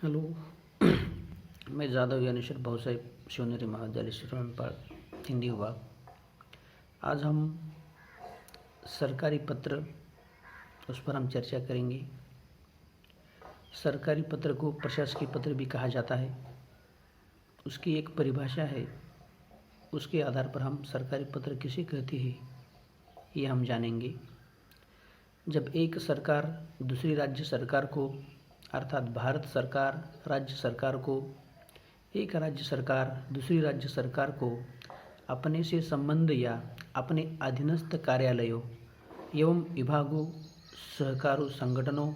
Hello. मैं जादव यानीश्वर भाऊ साहेब शिवनेरी महाविद्यालय श्रीरामपाल हिंदी विभाग। आज हम सरकारी पत्र उस पर हम चर्चा करेंगे। सरकारी पत्र को प्रशासकीय पत्र भी कहा जाता है। उसकी एक परिभाषा है, उसके आधार पर हम सरकारी पत्र किसे कहते हैं ये हम जानेंगे। जब एक सरकार दूसरी राज्य सरकार को अर्थात भारत सरकार राज्य सरकार को, एक राज्य सरकार दूसरी राज्य सरकार को अपने से संबंध या अपने अधीनस्थ कार्यालयों एवं विभागों, सहकारों संगठनों,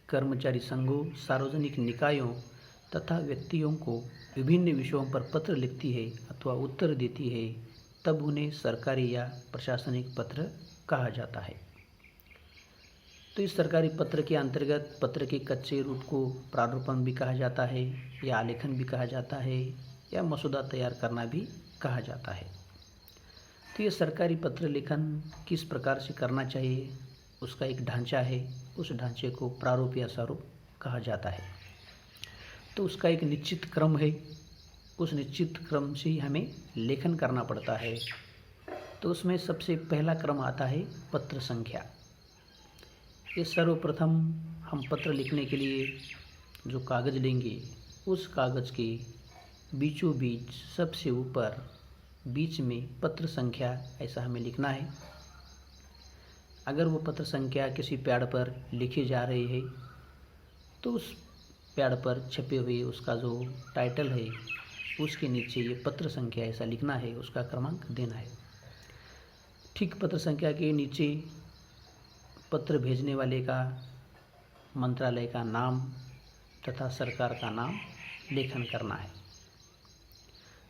कर्मचारी संघों, सार्वजनिक निकायों तथा व्यक्तियों को विभिन्न विषयों पर पत्र लिखती है अथवा उत्तर देती है, तब उन्हें सरकारी या प्रशासनिक पत्र कहा जाता है। तो इस सरकारी पत्र के अंतर्गत पत्र के कच्चे रूप को प्रारूपण भी कहा जाता है या आलेखन भी कहा जाता है या मसौदा तैयार करना भी कहा जाता है। तो ये सरकारी पत्र लेखन किस प्रकार से करना चाहिए, उसका एक ढांचा है, उस ढांचे को प्रारूप या स्वरूप कहा जाता है। तो उसका एक निश्चित क्रम है, उस निश्चित क्रम से हमें लेखन करना पड़ता है। तो उसमें सबसे पहला क्रम आता है पत्र संख्या। ये सर्वप्रथम हम पत्र लिखने के लिए जो कागज़ लेंगे, उस कागज़ के बीचों बीच सबसे ऊपर बीच में पत्र संख्या ऐसा हमें लिखना है। अगर वो पत्र संख्या किसी पैड पर लिखी जा रही है तो उस पैड पर छपे हुए उसका जो टाइटल है उसके नीचे ये पत्र संख्या ऐसा लिखना है, उसका क्रमांक देना है। ठीक पत्र संख्या के नीचे पत्र भेजने वाले का, मंत्रालय का नाम तथा सरकार का नाम लेखन करना है।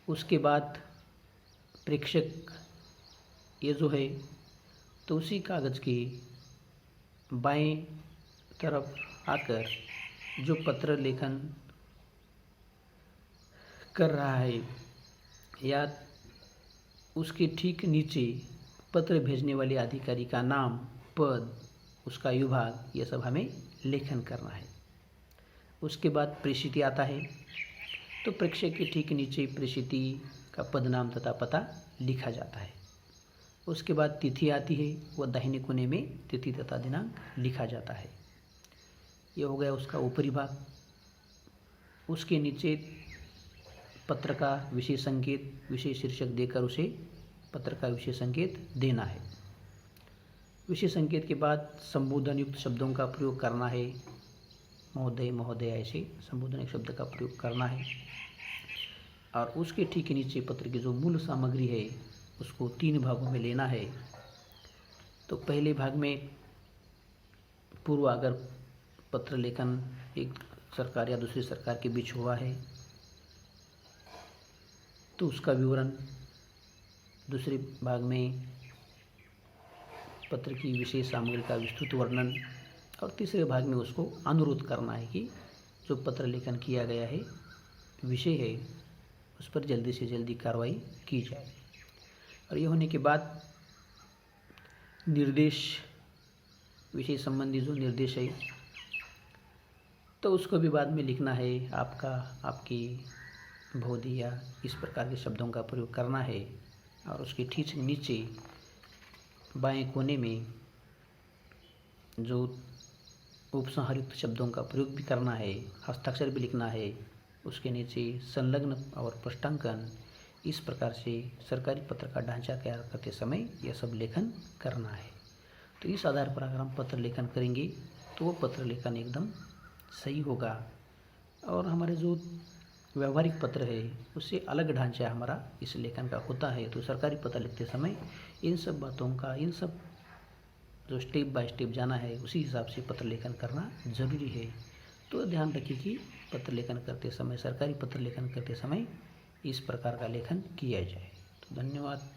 उसके बाद प्रेषक ये जो है तो उसी कागज़ के बाएं तरफ आकर जो पत्र लेखन कर रहा है या उसके ठीक नीचे पत्र भेजने वाले अधिकारी का नाम, पद, उसका विभाग, ये सब हमें लेखन करना है। उसके बाद प्रेषित आता है, तो प्रेषक के ठीक नीचे प्रेषित का पद नाम तथा पता लिखा जाता है। उसके बाद तिथि आती है, वह दाहिने कोने में तिथि तथा दिनांक लिखा जाता है। ये हो गया उसका ऊपरी भाग। उसके नीचे पत्र का विषय संकेत, विषय शीर्षक देकर उसे पत्र का विषय संकेत देना है। विषय संकेत के बाद संबोधन युक्त शब्दों का प्रयोग करना है। महोदय, महोदय ऐसे संबोधन शब्द का प्रयोग करना है। और उसके ठीक नीचे पत्र की जो मूल सामग्री है उसको 3 भागों में लेना है। तो पहले भाग में पूर्व अगर पत्र लेखन एक सरकार या दूसरी सरकार के बीच हुआ है तो उसका विवरण, दूसरे भाग में पत्र की विशेष सामग्री का विस्तृत वर्णन और तीसरे भाग में उसको अनुरोध करना है कि जो पत्र लेखन किया गया है, विषय है, उस पर जल्दी से जल्दी कार्रवाई की जाए। और ये होने के बाद निर्देश, विषय संबंधी जो निर्देश है तो उसको भी बाद में लिखना है। आपका, आपकी, भोदी या इस प्रकार के शब्दों का प्रयोग करना है। और उसके ठीक नीचे बाएं कोने में जो उपसंहरित शब्दों का प्रयोग भी करना है, हस्ताक्षर भी लिखना है। उसके नीचे संलग्न और स्पष्टांकन, इस प्रकार से सरकारी पत्र का ढांचा तैयार करते समय यह सब लेखन करना है। तो इस आधार पर अगर हम पत्र लेखन करेंगे तो वो पत्र लेखन एकदम सही होगा और हमारे जो व्यवहारिक पत्र है उससे अलग ढांचा हमारा इस लेखन का होता है। तो सरकारी पत्र लिखते समय इन सब बातों का, इन सब जो स्टेप बाय स्टेप जाना है उसी हिसाब से पत्र लेखन करना ज़रूरी है। तो ध्यान रखिए कि पत्र लेखन करते समय, सरकारी पत्र लेखन करते समय इस प्रकार का लेखन किया जाए। तो धन्यवाद।